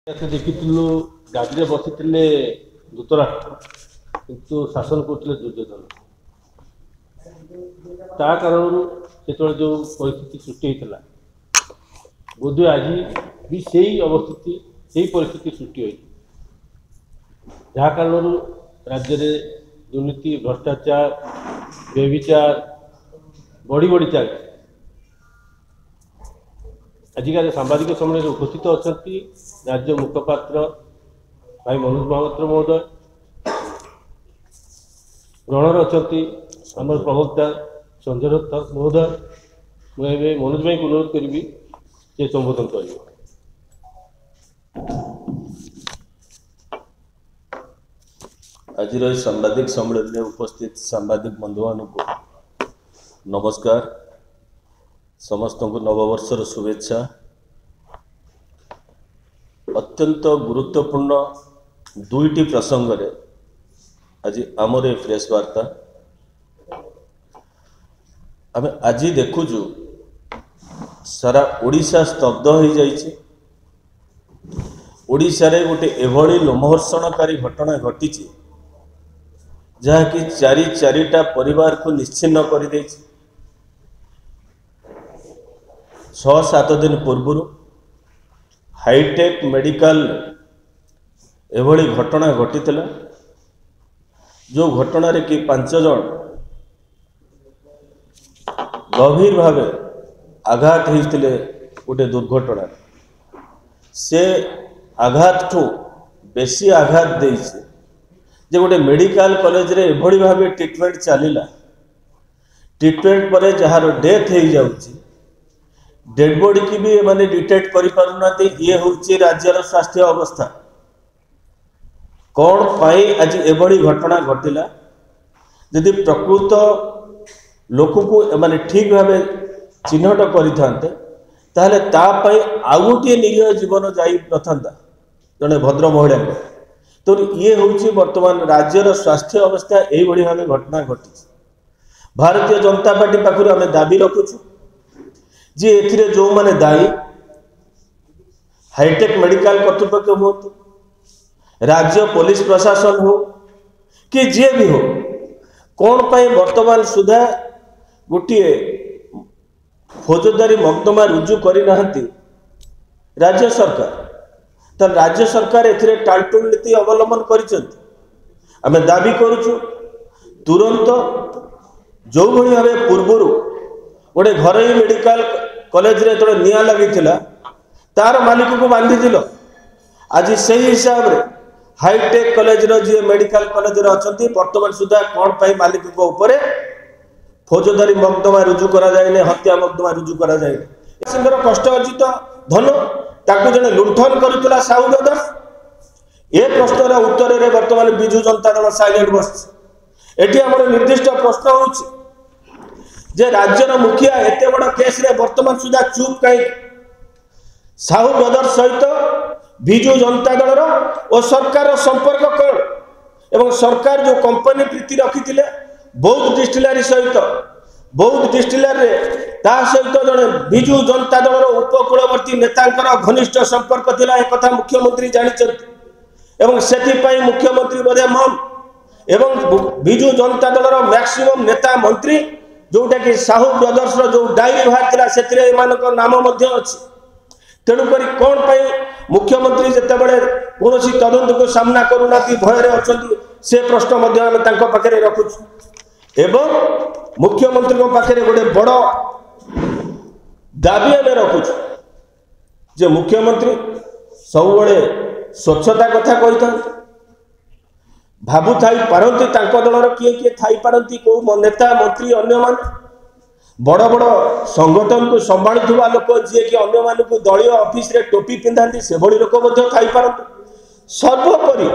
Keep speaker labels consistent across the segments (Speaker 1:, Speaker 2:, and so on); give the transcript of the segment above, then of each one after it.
Speaker 1: देखिलु गाड़ी बसी धृतराष्ट्र किंतु शासन करते दुर्योधन ता कारण से जो परिस्थिति सृष्टि होता बोध आज भी से अवस्थिति से परिस्थिति सृष्टि होती जहाँ कारण राज्य में दुर्नीति भ्रष्टाचार व्यभिचार बढ़ी बढ़ी चलती आजिका सांबादिक समय उपस्थित अच्छा राज्य मुखपात्र भाई मनोज महापात्र महोदय रणर अच्छा आम प्रवक्ता संजय दत्त महोदय मुझे मनोज भाई को अनुरोध करी से संबोधन कर
Speaker 2: आज सांबादिक सम्मेलन में उपस्थित सांबादिक बंधुमान को नमस्कार। समस्त को नववर्षर शुभेच्छा। अत्यंत गुरुत्वपूर्ण दुईटी प्रसंग रे आज आमर ए प्रेस वार्ता आम आज देखुचु सारा ओडिशा स्तब्ध हो जाइए। ओडिशा रे गोटे एभली लोमहर्षणकारी घटना घटी जहाँकि चारिटा परिवार को निश्चिन्न कर दे। 6-7 दिन पूर्व हाईटेक मेडिकल एभली घटना घटी जो घटना रे कि 5 जन गभीर भाव आघात होते गोटे दुर्घटना से आघात ठू बेसी आघात देइछे जे गोटे मेडिकल कॉलेज रे एभली भाव ट्रीटमेंट चलिला। ट्रीटमेंट पर जार डेथ हो जाउची डेड बॉडी की भी माने डिटेक्ट करि पारुना ये होची राज्यर स्वास्थ्य अवस्था कौन पाई आज एभली घटना घटिला। यदि प्रकृत लोक को माने ठीक भाव चिन्हट करिथांते ताहले ता पई आउ गोटे निरीह जीवन जाई नथांता जने भद्र महिला तो ये होची वर्तमान राज्यर स्वास्थ्य अवस्था एभली भाव घटना घटी। भारतीय जनता पार्टी पाखु आम दाबी रखुछु जे एथिरे जो माने दायी हाईटेक मेडिकल कर्तृपक्ष हो राज्य पुलिस प्रशासन हो कि जे भी हो कौन पाई वर्तमान सुधा गोटे फौजदारी मकदमा रुजु करि नाहंती राज्य सरकार। तो राज्य सरकार एथिरे टालटुल नीति अवलंबन करिसेंती। आमे दाबी करूछु तुरंत जो भली भावे पूर्वरु गोटे घर मेडिकल कॉलेज रे जो निया लगी तार मालिक को बांधी दिल आज से हिसाब रे हाईटेक कॉलेज जी मेडिकल कॉलेज रे अछंती वर्तमान सुधा कौन पाई मालिक को ऊपर फौजदारी मकदमा रुजु करा जाए हत्या मकदमा रुजु करा जाए कष्ट अर्जित धन ताकू जने लुंठन करुला साहू ब्रदर्स ए प्रश्नर उत्तर रे वर्तमान बिजु जनता दल साइलेंट बस। एटी हमर निर्दिष्ट प्रश्न होछि जे राज्यर मुखिया एत बड़ केस रे वर्तमान सुधा चुप कहीं साहू ब्रदर्स सहित बिजु जनता दल और सरकार संपर्क कौन एवं सरकार जो कंपनी प्रीति रखी बौद्ध डिस्टिलरी सहित बौद्ध डिस्टिलरी ता सहित जड़े बिजु जनता दल उपकूलवर्ती नेता घनिष्ठ संपर्क थिला एक कथा मुख्यमंत्री जानी एवं से मुख्यमंत्री बोधे मम एवं बिजु जनता दल मैक्सिमम नेता मंत्री जोटा कि साहू ब्रदर्स जो डायरी बाहर से नाम अच्छी तेणुक कौन पाई मुख्यमंत्री जितेबाला कौन तदंत को सामना करूना भय अच्छा से प्रश्न पाखे रखुचु एवं मुख्यमंत्री पाखे गोटे बड़ दाबी आम रखुचु जे मुख्यमंत्री सब स्वच्छता कथा कही था भावु थाई पारंती तांको दलर किए किए थाई पारंती को नेता मंत्री अन्य मान बड़ बड़ संगठन को संभाळुवा लोक जी कि अन्य मान को दलीय ऑफिस रे टोपी पिंधाती से भली लोक थाई पारंती। सर्वोपरि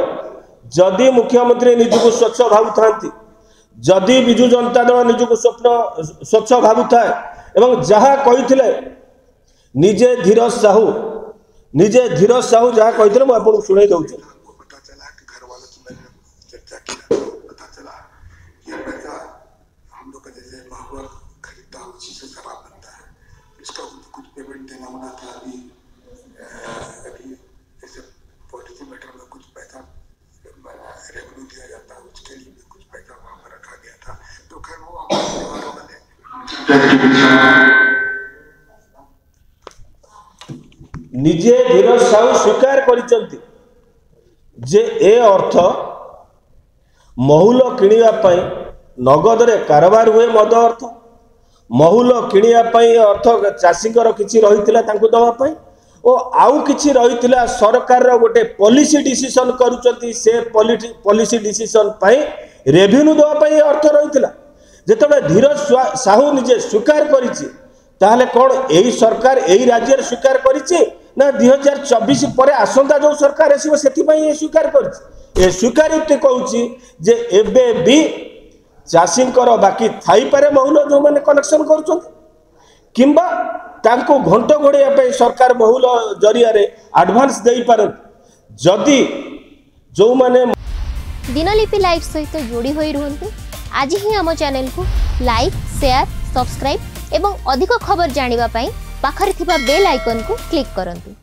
Speaker 2: जदि मुख्यमंत्री निजको स्वच्छ भावु थांती जदि बिजु जनता दल निजको स्वच्छ भावु थाए एवं जहाँ कही निजे धीरज साहू जहाँ कही मुझे शुणे दूसरी निजे धीरज साहू स्वीकार करिसंती जे ए अर्थ महुल किणिया पई नगद रे कारबार हुए मद अर्थ महुल किणिया पई अर्थ चाषीकर किछि रहितिला तांकु दवा पई ओ आउ किछि रहितिला सरकार रो गोटे पॉलिसी डिसीजन करूचंती से पॉलिसी डिसीजन पई रेवेन्यू दवा पई अर्थ रहितिला जेतबे धीरज साहू निजे स्वीकार करिछि ताहले कोन एही सरकार एही राज्य रे स्वीकार करिछि ना 2024 पर आसंता जो सरकार आसीबो सेति पई ए स्वीकार करिछि ए स्वीकारित कहूछि जे एबे भी चाषींकर बाकी थाई पारे महुल जो माने कलेक्शन करूछंती किंबा तांको घंटो घोड़िया पे सरकार महुल जरिया रे एडवांस देई पारे जदी जो माने
Speaker 3: दिनलिपि लाइव सहित जोड़ी होई रहंतु आज ही हम चैनल को लाइक शेयर सब्सक्राइब एवं अधिक खबर जानिबा पई पाखरे थिबा बेल आइकन को क्लिक करंतु।